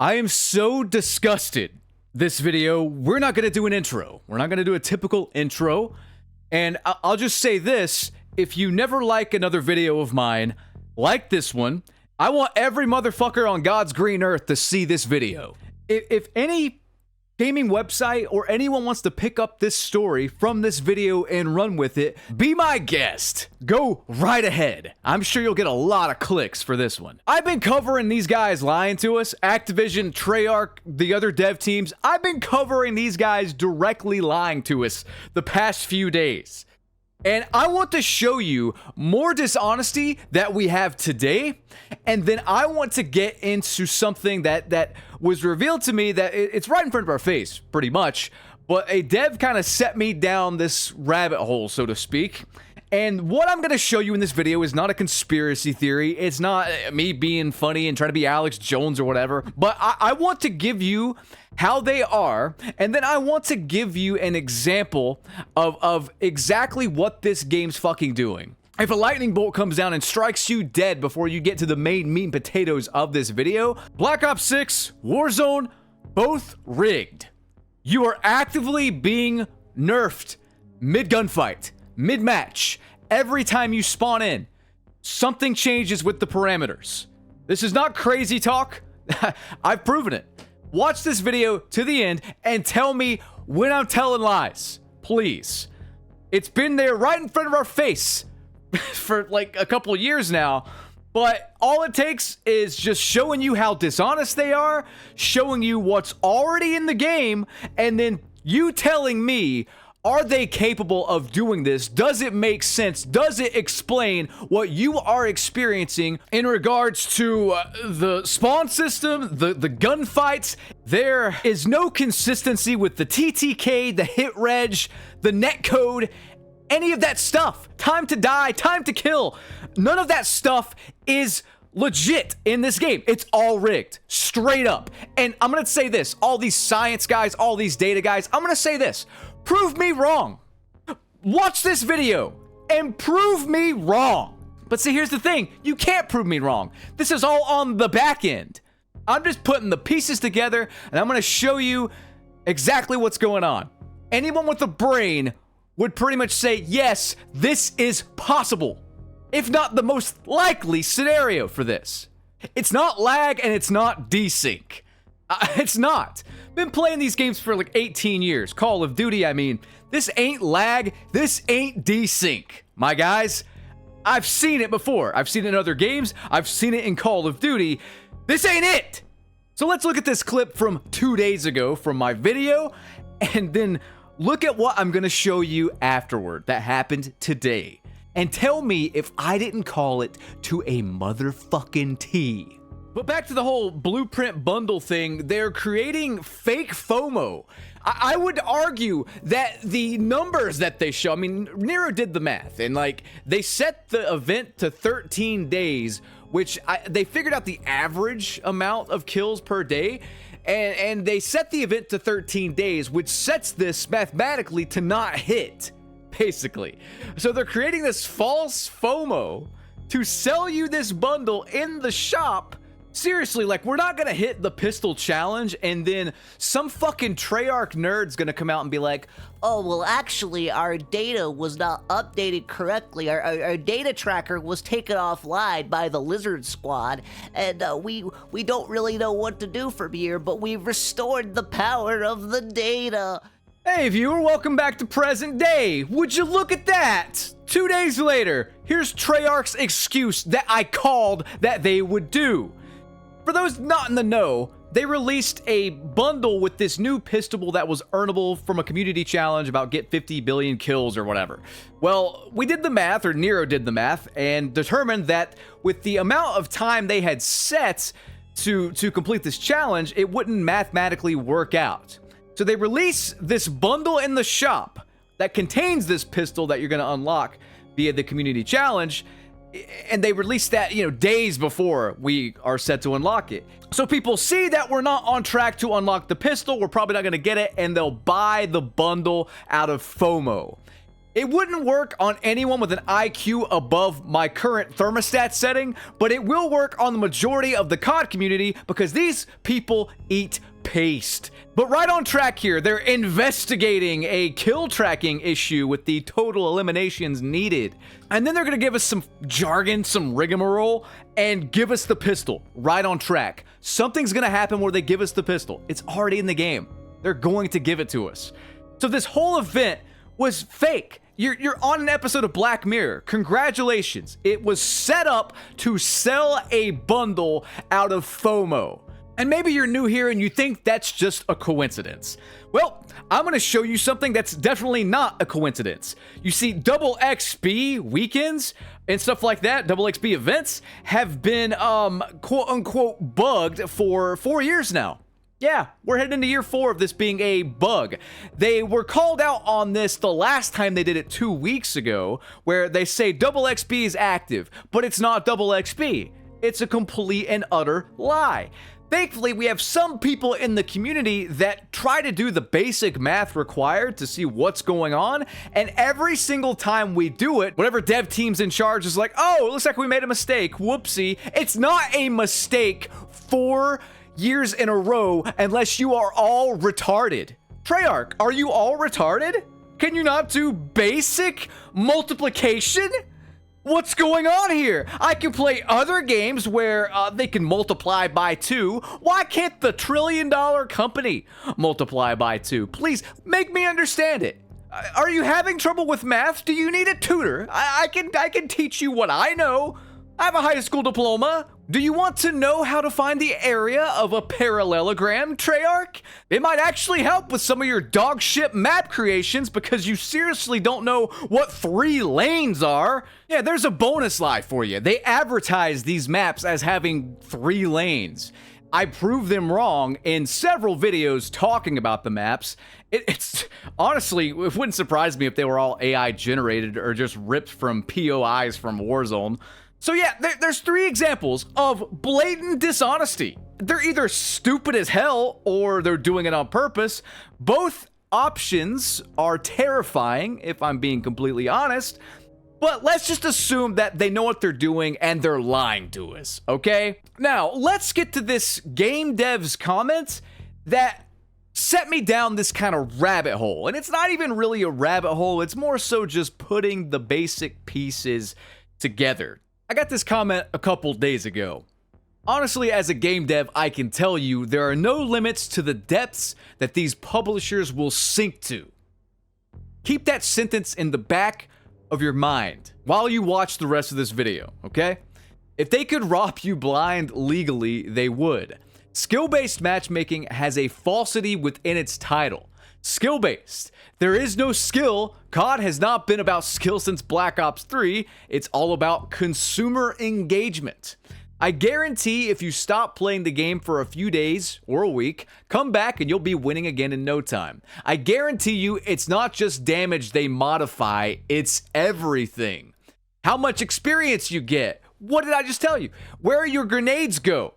I am so disgusted. This video, we're not going to do an intro. We're not going to do a typical intro. And I'll just say this. If you never like another video of mine, like this one, I want every motherfucker on God's green earth to see this video. If any gaming website or anyone wants to pick up this story from this video and run with it, be my guest. Go right ahead. I'm sure you'll get a lot of clicks for this one. I've been covering these guys lying to us, Activision, Treyarch, the other dev teams. I've been covering these guys directly lying to us the past few days. And I want to show you more dishonesty that we have today. And then I want to get into something that was revealed to me that it's right in front of our face, pretty much. But a dev kind of set me down this rabbit hole, so to speak. And what I'm going to show you in this video is not a conspiracy theory. It's not me being funny and trying to be Alex Jones or whatever. But I want to give you how they are. And then I want to give you an example of exactly what this game's fucking doing. If a lightning bolt comes down and strikes you dead before you get to the main meat and potatoes of this video, Black Ops 6, Warzone, both rigged. You are actively being nerfed mid-gunfight. Mid-match, every time you spawn in, something changes with the parameters. This is not crazy talk. I've proven it. Watch this video to the end and tell me when I'm telling lies, please. It's been there right in front of our face for like a couple of years now, but all it takes is just showing you how dishonest they are, showing you what's already in the game, and then you telling me, are they capable of doing this? Does it make sense? Does it explain what you are experiencing in regards to the spawn system, the gunfights? There is no consistency with the TTK, the hit reg, the netcode, any of that stuff. Time to die, time to kill. None of that stuff is legit in this game. It's all rigged, straight up. And I'm gonna say this, all these science guys, all these data guys, I'm gonna say this. Prove me wrong. Watch this video and prove me wrong. But see, here's the thing. You can't prove me wrong. This is all on the back end. I'm just putting the pieces together and I'm going to show you exactly what's going on. Anyone with a brain would pretty much say, yes, this is possible. If not the most likely scenario for this. It's not lag and it's not desync. It's not. Been playing these games for like 18 years. Call of Duty, I mean. This ain't lag. This ain't desync. My guys, I've seen it before. I've seen it in other games. I've seen it in Call of Duty. This ain't it. So let's look at this clip from 2 days ago from my video. And then look at what I'm going to show you afterward that happened today. And tell me if I didn't call it to a motherfucking T. But back to the whole blueprint bundle thing, they're creating fake FOMO. I would argue that the numbers that they show, I mean, Nero did the math, and like, they set the event to 13 days, which they figured out the average amount of kills per day, and they set the event to 13 days, which sets this mathematically to not hit, basically. So they're creating this false FOMO to sell you this bundle in the shop. Seriously, like, we're not gonna hit the pistol challenge and then some fucking Treyarch nerd's gonna come out and be like, oh, well, actually, our data was not updated correctly. Our data tracker was taken offline by the Lizard Squad, and we don't really know what to do from here, but we restored the power of the data. Hey viewer, welcome back to present day. Would you look at that? 2 days later, here's Treyarch's excuse that I called that they would do. For those not in the know, they released a bundle with this new pistol that was earnable from a community challenge about get 50 billion kills or whatever. Well, we did the math, or Nero did the math, and determined that with the amount of time they had set to complete this challenge, it wouldn't mathematically work out. So they release this bundle in the shop that contains this pistol that you're going to unlock via the community challenge. And they released that, you know, days before we are set to unlock it. So people see that we're not on track to unlock the pistol, we're probably not going to get it, and they'll buy the bundle out of FOMO. It wouldn't work on anyone with an IQ above my current thermostat setting, but it will work on the majority of the COD community because these people eat paste. But right on track here, they're investigating a kill tracking issue with the total eliminations needed. And then they're gonna give us some jargon, some rigmarole, and give us the pistol. Right on track. Something's gonna happen where they give us the pistol. It's already in the game. They're going to give it to us. So this whole event was fake. You're on an episode of Black Mirror. Congratulations. It was set up to sell a bundle out of FOMO. And maybe you're new here and you think that's just a coincidence. Well, I'm going to show you something that's definitely not a coincidence. You see, double XP weekends and stuff like that, double XP events, have been quote unquote bugged for 4 years now. Yeah, we're heading into year 4 of this being a bug. They were called out on this the last time they did it 2 weeks ago, where they say double XP is active, but it's not double XP. It's a complete and utter lie. Thankfully, we have some people in the community that try to do the basic math required to see what's going on, and every single time we do it, whatever dev team's in charge is like, oh, it looks like we made a mistake, whoopsie. It's not a mistake. 4 years in a row, unless you are all retarded. Treyarch, are you all retarded? Can you not do basic multiplication? What's going on here? I can play other games where they can multiply by 2. Why can't the $1 trillion company multiply by 2? Please make me understand it. Are you having trouble with math? Do you need a tutor? I can teach you what I know. I have a high school diploma. Do you want to know how to find the area of a parallelogram, Treyarch? It might actually help with some of your dog shit map creations because you seriously don't know what 3 lanes are. Yeah, there's a bonus lie for you. They advertise these maps as having 3 lanes. I proved them wrong in several videos talking about the maps. It's honestly, it wouldn't surprise me if they were all AI generated or just ripped from POIs from Warzone. So yeah, there's 3 examples of blatant dishonesty. They're either stupid as hell or they're doing it on purpose. Both options are terrifying, if I'm being completely honest. But let's just assume that they know what they're doing and they're lying to us, okay? Now, let's get to this game dev's comment that set me down this kind of rabbit hole. And it's not even really a rabbit hole, it's more so just putting the basic pieces together. I got this comment a couple days ago. Honestly, as a game dev, I can tell you there are no limits to the depths that these publishers will sink to. Keep that sentence in the back of your mind while you watch the rest of this video, okay? If they could rob you blind legally, they would. Skill-based matchmaking has a falsity within its title. Skill-based. There is no skill. COD has not been about skill since Black Ops 3. It's all about consumer engagement. I guarantee if you stop playing the game for a few days or a week, come back and you'll be winning again in no time. I guarantee you it's not just damage they modify, it's everything. How much experience you get. What did I just tell you? Where your grenades go.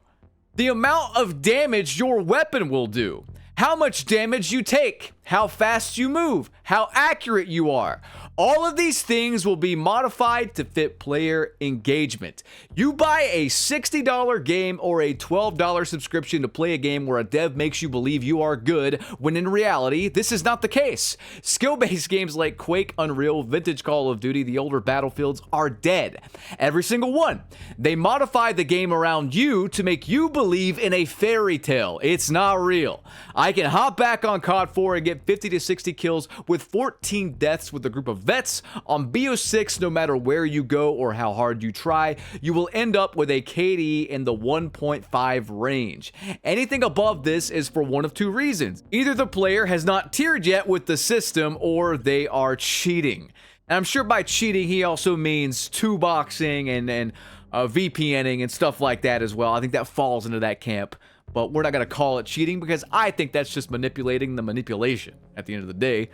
The amount of damage your weapon will do. How much damage you take, how fast you move, how accurate you are. All of these things will be modified to fit player engagement. You buy a $60 game or a $12 subscription to play a game where a dev makes you believe you are good, when in reality, this is not the case. Skill-based games like Quake, Unreal, Vintage Call of Duty, the older Battlefields are dead. Every single one. They modify the game around you to make you believe in a fairy tale. It's not real. I can hop back on COD 4 and get 50 to 60 kills with 14 deaths with a group of vets on BO6. No matter where you go or how hard you try, you will end up with a KD in the 1.5 range. Anything above this is for one of 2 reasons. Either the player has not tiered yet with the system or they are cheating. And I'm sure by cheating he also means 2-boxing and VPNing and stuff like that as well. I think that falls into that camp. But we're not going to call it cheating because I think that's just manipulating the manipulation at the end of the day.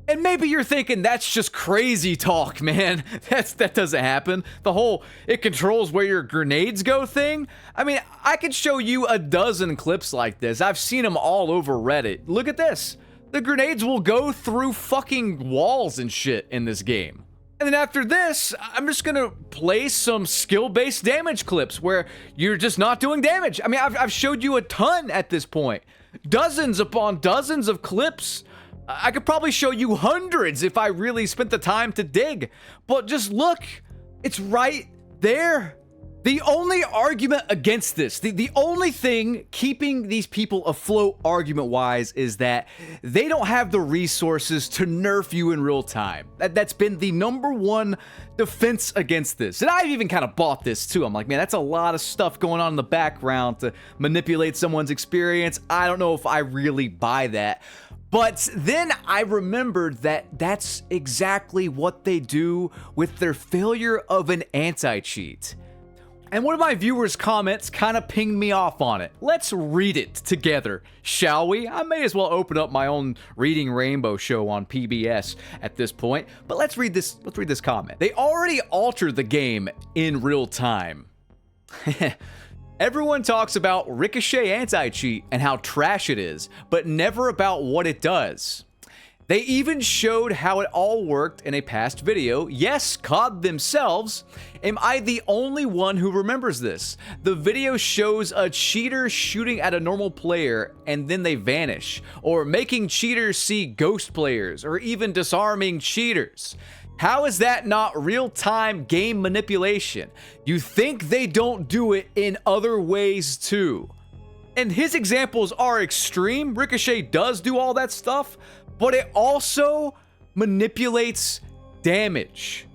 And maybe you're thinking that's just crazy talk, man. That doesn't happen. The whole it controls where your grenades go thing. I mean, I could show you a dozen clips like this. I've seen them all over Reddit. Look at this. The grenades will go through fucking walls and shit in this game. And then after this, I'm just gonna play some skill-based damage clips where you're just not doing damage. I mean, I've showed you a ton at this point. Dozens upon dozens of clips. I could probably show you hundreds if I really spent the time to dig. But just look, it's right there. The only argument against this, the only thing keeping these people afloat argument-wise is that they don't have the resources to nerf you in real time. That's been the #1 defense against this. And I've even kind of bought this too. I'm like, man, that's a lot of stuff going on in the background to manipulate someone's experience. I don't know if I really buy that. But then I remembered that that's exactly what they do with their failure of an anti-cheat. And one of my viewers' comments kind of pinged me off on it. Let's read it together, shall we? I may as well open up my own Reading Rainbow show on PBS at this point. But let's read this comment. They already altered the game in real time. Everyone talks about Ricochet anti-cheat and how trash it is, but never about what it does. They even showed how it all worked in a past video. Yes, COD themselves. Am I the only one who remembers this? The video shows a cheater shooting at a normal player and then they vanish, or making cheaters see ghost players, or even disarming cheaters. How is that not real-time game manipulation? You think they don't do it in other ways too? And his examples are extreme. Ricochet does do all that stuff, but it also manipulates damage.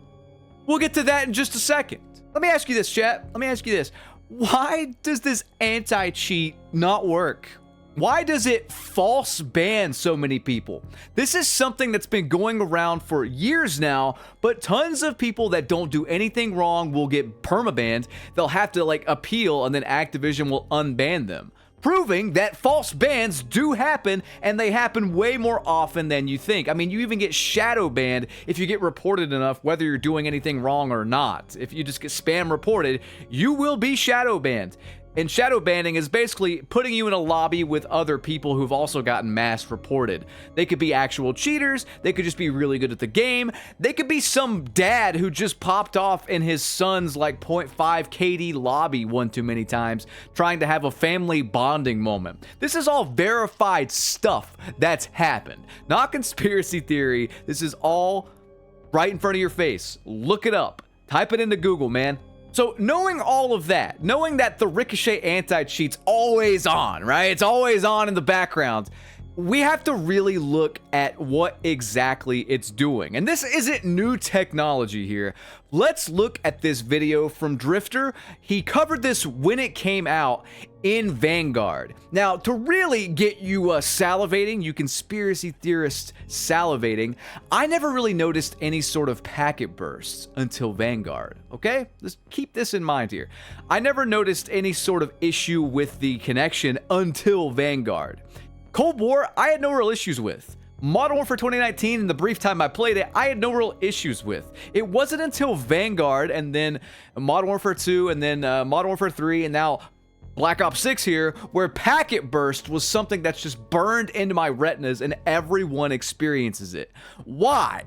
We'll get to that in just a second. Let me ask you this, chat. Let me ask you this. Why does this anti-cheat not work? Why does it false ban so many people? This is something that's been going around for years now, but tons of people that don't do anything wrong will get permabanned. They'll have to appeal and then Activision will unban them, proving that false bans do happen, and they happen way more often than you think. I mean, you even get shadow banned if you get reported enough, whether you're doing anything wrong or not. If you just get spam reported, you will be shadow banned. And shadow banning is basically putting you in a lobby with other people who've also gotten mass reported. They could be actual cheaters, they could just be really good at the game, they could be some dad who just popped off in his son's 0.5 KD lobby one too many times, trying to have a family bonding moment. This is all verified stuff that's happened. Not conspiracy theory, this is all right in front of your face. Look it up. Type it into Google, man. So knowing all of that, knowing that the Ricochet anti-cheat's always on, right? It's always on in the background. We have to really look at what exactly it's doing. And this isn't new technology here. Let's look at this video from Drifter. He covered this when it came out in Vanguard. Now, to really get you salivating, you conspiracy theorists salivating, I never really noticed any sort of packet bursts until Vanguard, okay? Just keep this in mind here. I never noticed any sort of issue with the connection until Vanguard. Cold War, I had no real issues with. Modern Warfare 2019, in the brief time I played it, I had no real issues with. It wasn't until Vanguard, and then Modern Warfare 2, and then Modern Warfare 3, and now Black Ops 6 here, where packet burst was something that's just burned into my retinas and everyone experiences it. Why?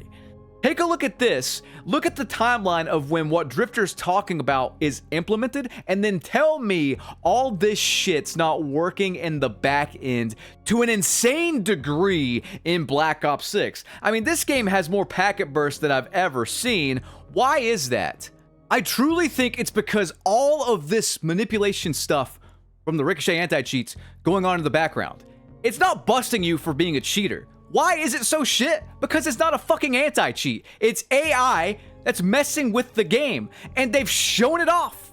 Take a look at this. Look at the timeline of when what Drifter's talking about is implemented, and then tell me all this shit's not working in the back end to an insane degree in Black Ops 6. I mean, this game has more packet bursts than I've ever seen. Why is that? I truly think it's because all of this manipulation stuff from the Ricochet anti-cheats going on in the background. It's not busting you for being a cheater. Why is it so shit? Because it's not a fucking anti-cheat. It's AI that's messing with the game, and they've shown it off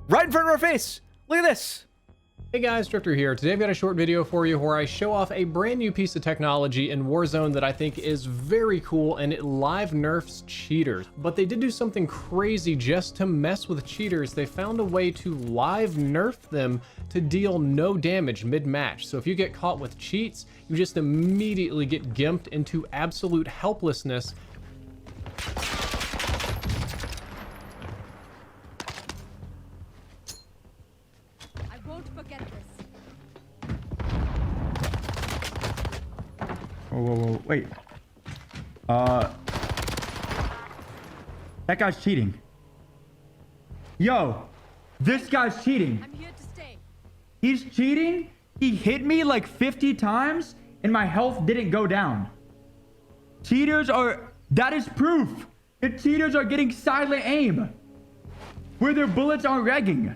right in front of our face. Look at this. Hey guys, Drifter here. Today I've got a short video for you where I show off a brand new piece of technology in Warzone that I think is very cool, and it live nerfs cheaters. But they did do something crazy just to mess with cheaters. They found a way to live nerf them to deal no damage mid-match. So if you get caught with cheats, you just immediately get gimped into absolute helplessness. Whoa. Wait. That guy's cheating. Yo, this guy's cheating. I'm here to stay. He's cheating. He hit me like 50 times and my health didn't go down. Cheaters are, that is proof. The cheaters are getting silent aim where their bullets aren't regging.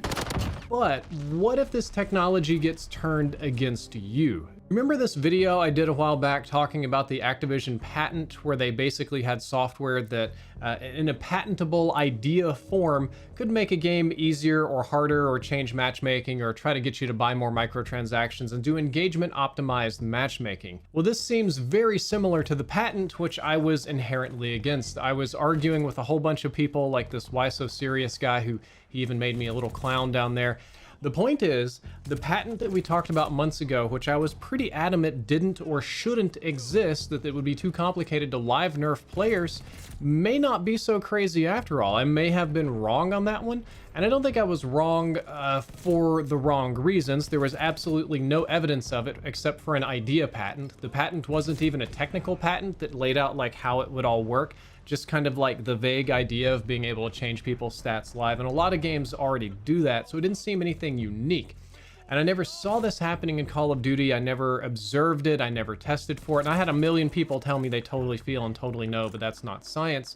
But what if this technology gets turned against you? Remember this video I did a while back talking about the Activision patent, where they basically had software that in a patentable idea form could make a game easier or harder, or change matchmaking, or try to get you to buy more microtransactions and do engagement optimized matchmaking. Well, this seems very similar to the patent, which I was inherently against. I was arguing with a whole bunch of people, like this Why So Serious guy, who he even made me a little clown down there. The point is, the patent that we talked about months ago, which I was pretty adamant didn't or shouldn't exist, that it would be too complicated to live nerf players, may not be so crazy after all. I may have been wrong on that one, and I don't think I was wrong for the wrong reasons. There was absolutely no evidence of it except for an idea patent. The patent wasn't even a technical patent that laid out like how it would all work. Just kind of like the vague idea of being able to change people's stats live, and a lot of games already do that, so it didn't seem anything unique. And I never saw this happening in Call of Duty. I never observed it, I never tested for it, and I had a million people tell me they totally feel and totally know, but that's not science.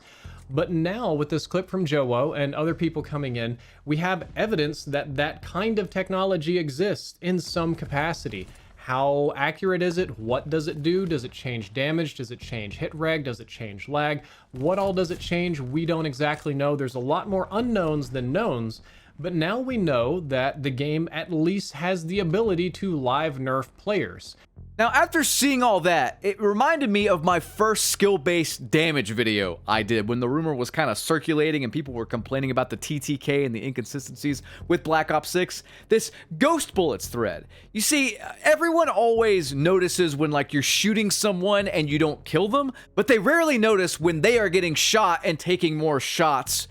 But now, with this clip from Jowo and other people coming in, we have evidence that that kind of technology exists in some capacity. How accurate is it? What does it do? Does it change damage? Does it change hit reg? Does it change lag? What all does it change? We don't exactly know. There's a lot more unknowns than knowns, but now we know that the game at least has the ability to live nerf players. Now, after seeing all that, it reminded me of my first skill-based damage video I did when the rumor was kind of circulating and people were complaining about the TTK and the inconsistencies with Black Ops 6. This Ghost Bullets thread. You see, everyone always notices when like you're shooting someone and you don't kill them, but they rarely notice when they are getting shot and taking more shots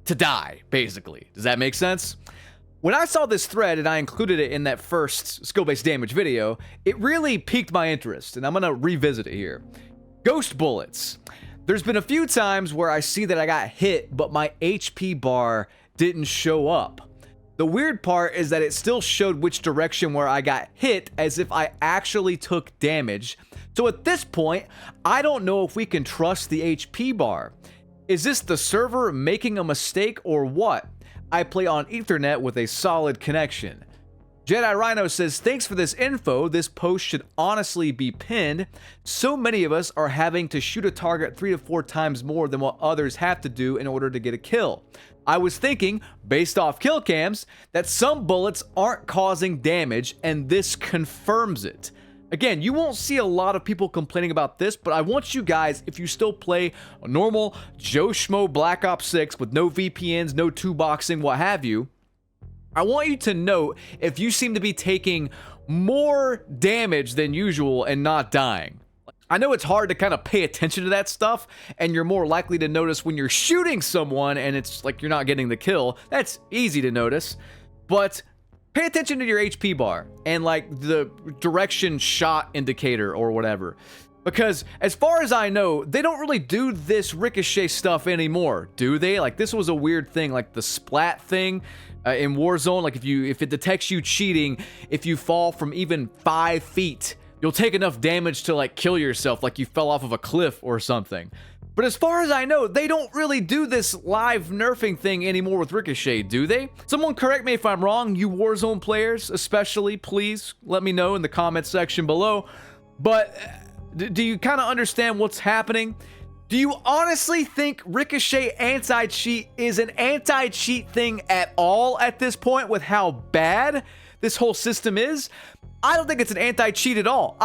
to die, basically. Does that make sense? When I saw this thread and I included it in that first skill-based damage video, it really piqued my interest, and I'm gonna revisit it here. Ghost Bullets. There's been a few times where I see that I got hit, but my HP bar didn't show up. The weird part is that it still showed which direction where I got hit, as if I actually took damage. So at this point, I don't know if we can trust the HP bar. Is this the server making a mistake or what? I play on Ethernet with a solid connection. Jedi Rhino says, thanks for this info. This post should honestly be pinned. So many of us are having to shoot a target 3 to 4 times more than what others have to do in order to get a kill. I was thinking, based off kill cams, that some bullets aren't causing damage, and this confirms it. Again, you won't see a lot of people complaining about this, but I want you guys, if you still play a normal Joe Schmo Black Ops 6 with no VPNs, no 2-boxing, what have you, I want you to note if you seem to be taking more damage than usual and not dying. I know it's hard to kind of pay attention to that stuff, and you're more likely to notice when you're shooting someone and it's like you're not getting the kill. That's easy to notice, but pay attention to your HP bar and like the direction shot indicator or whatever. Because as far as I know, they don't really do this ricochet stuff anymore, do they? Like this was a weird thing, like the splat thing in Warzone. Like if it detects you cheating, if you fall from even 5 feet, you'll take enough damage to like kill yourself, like you fell off of a cliff or something. But as far as I know, they don't really do this live nerfing thing anymore with Ricochet, do they? Someone correct me if I'm wrong, you Warzone players especially, please let me know in the comments section below. But do you kind of understand what's happening? Do you honestly think Ricochet anti-cheat is an anti-cheat thing at all at this point with how bad this whole system is? I don't think it's an anti-cheat at all.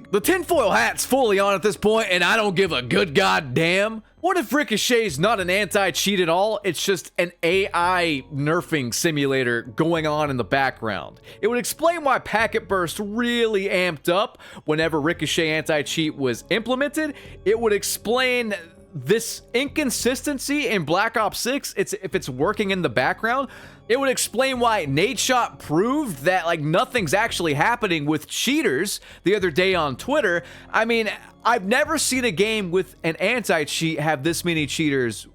The tinfoil hat's fully on at this point, and I don't give a good goddamn. What if Ricochet's not an anti-cheat at all? It's just an AI nerfing simulator going on in the background. It would explain why Packet Burst really amped up whenever Ricochet anti-cheat was implemented. It would explain this inconsistency in Black Ops 6, if it's working in the background, it would explain why Nadeshot proved that like nothing's actually happening with cheaters the other day on Twitter. I mean, I've never seen a game with an anti-cheat have this many cheaters,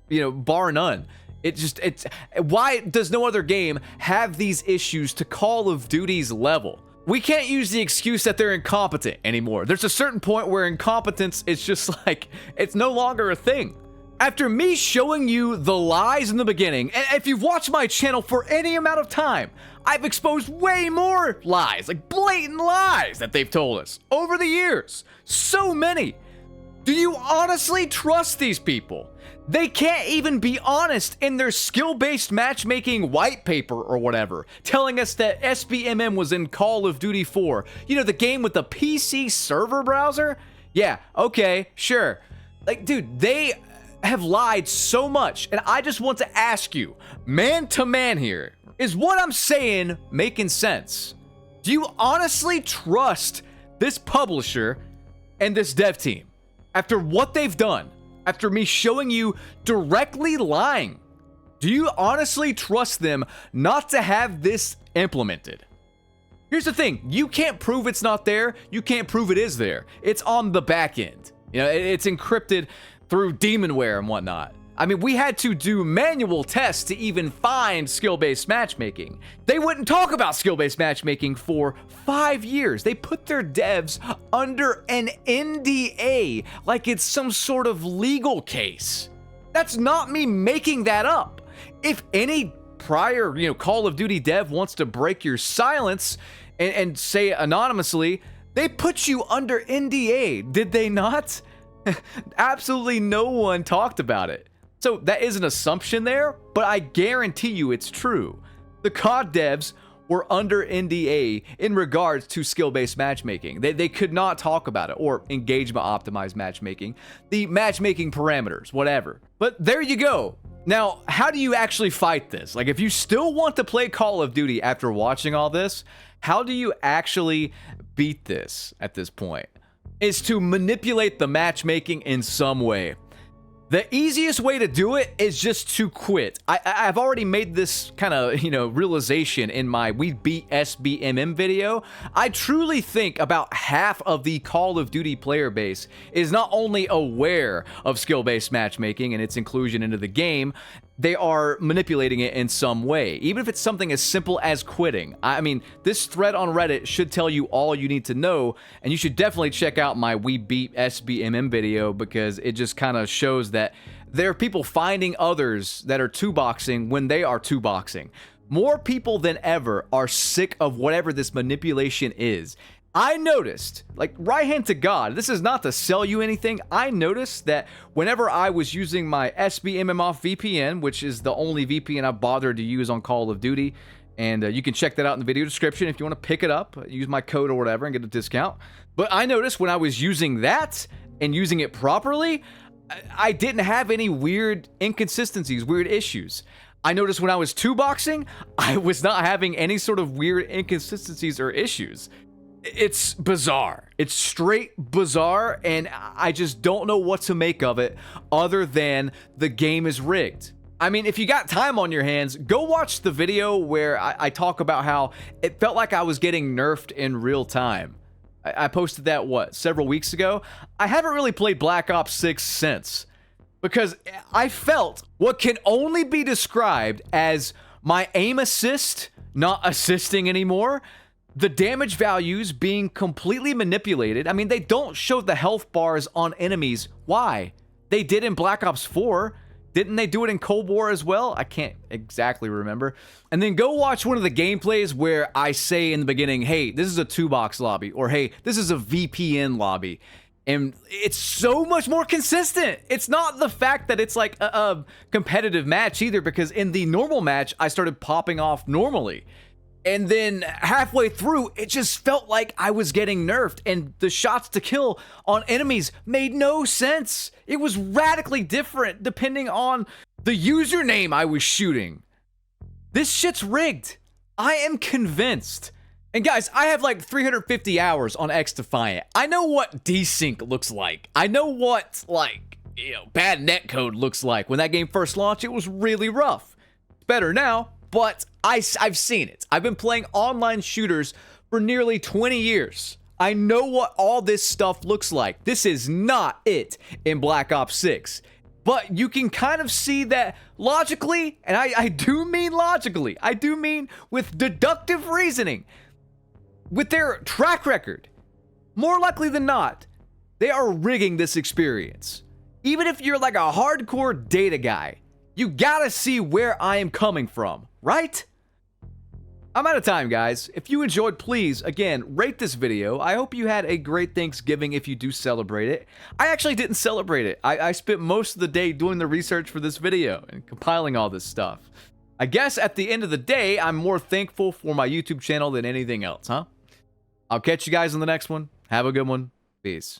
you know, bar none. It's why does no other game have these issues to Call of Duty's level? We can't use the excuse that they're incompetent anymore. There's a certain point where incompetence is just like, it's no longer a thing. After me showing you the lies in the beginning, and if you've watched my channel for any amount of time, I've exposed way more lies, like blatant lies that they've told us over the years. So many. Do you honestly trust these people? They can't even be honest in their skill-based matchmaking white paper or whatever, telling us that SBMM was in Call of Duty 4. You know, the game with the PC server browser? Yeah, okay, sure. Like, dude, they have lied so much, and I just want to ask you, man to man here, is what I'm saying making sense? Do you honestly trust this publisher and this dev team after what they've done? After me showing you directly lying, do you honestly trust them not to have this implemented? Here's the thing, you can't prove it's not there, you can't prove it is there. It's on the back end. You know, it's encrypted through Demonware and whatnot. I mean, we had to do manual tests to even find skill-based matchmaking. They wouldn't talk about skill-based matchmaking for 5 years. They put their devs under an NDA like it's some sort of legal case. That's not me making that up. If any prior, you know, Call of Duty dev wants to break your silence and say anonymously, they put you under NDA, did they not? Absolutely no one talked about it. So that is an assumption there, but I guarantee you it's true. The COD devs were under NDA in regards to skill-based matchmaking. They could not talk about it, or engagement optimized matchmaking, the matchmaking parameters, whatever. But there you go. Now, how do you actually fight this? Like, if you still want to play Call of Duty after watching all this, how do you actually beat this at this point? Is to manipulate the matchmaking in some way. The easiest way to do it is just to quit. I've already made this kind of, you know, realization in my We Beat SBMM video. I truly think about half of the Call of Duty player base is not only aware of skill-based matchmaking and its inclusion into the game, they are manipulating it in some way, even if it's something as simple as quitting. I mean, this thread on Reddit should tell you all you need to know, and you should definitely check out my We Beat SBMM video because it just kind of shows that there are people finding others that are two-boxing when they are two-boxing. More people than ever are sick of whatever this manipulation is. I noticed, like, right hand to God, this is not to sell you anything. I noticed that whenever I was using my SBMM off VPN, which is the only VPN I bothered to use on Call of Duty, and you can check that out in the video description if you want to pick it up, use my code or whatever and get a discount. But I noticed when I was using that and using it properly, I didn't have any weird inconsistencies, weird issues. I noticed when I was two-boxing, I was not having any sort of weird inconsistencies or issues. It's bizarre. It's straight bizarre, and I just don't know what to make of it other than the game is rigged. I mean, if you got time on your hands, go watch the video where I talk about how it felt like I was getting nerfed in real time. I posted that, what, several weeks ago? I haven't really played Black Ops 6 since, because I felt what can only be described as my aim assist not assisting anymore, the damage values being completely manipulated. I mean, they don't show the health bars on enemies. Why? They did in Black Ops 4. Didn't they do it in Cold War as well? I can't exactly remember. And then go watch one of the gameplays where I say in the beginning, hey, this is a two-box lobby, or hey, this is a VPN lobby. And it's so much more consistent. It's not the fact that it's like a competitive match either, because in the normal match, I started popping off normally. And then halfway through, it just felt like I was getting nerfed, and the shots to kill on enemies made no sense. It was radically different depending on the username I was shooting. This shit's rigged. I am convinced. And guys, I have like 350 hours on XDefiant. I know what desync looks like. I know what, like, bad netcode looks like. When that game first launched, it was really rough. It's better now, but I've seen it. I've been playing online shooters for nearly 20 years. I know what all this stuff looks like. This is not it in Black Ops 6. But you can kind of see that logically, and I do mean logically, I do mean with deductive reasoning, with their track record, more likely than not, they are rigging this experience. Even if you're like a hardcore data guy, you gotta see where I am coming from, right? I'm out of time, guys. If you enjoyed, please, again, rate this video. I hope you had a great Thanksgiving if you do celebrate it. I actually didn't celebrate it. I spent most of the day doing the research for this video and compiling all this stuff. I guess at the end of the day, I'm more thankful for my YouTube channel than anything else, huh? I'll catch you guys in the next one. Have a good one. Peace.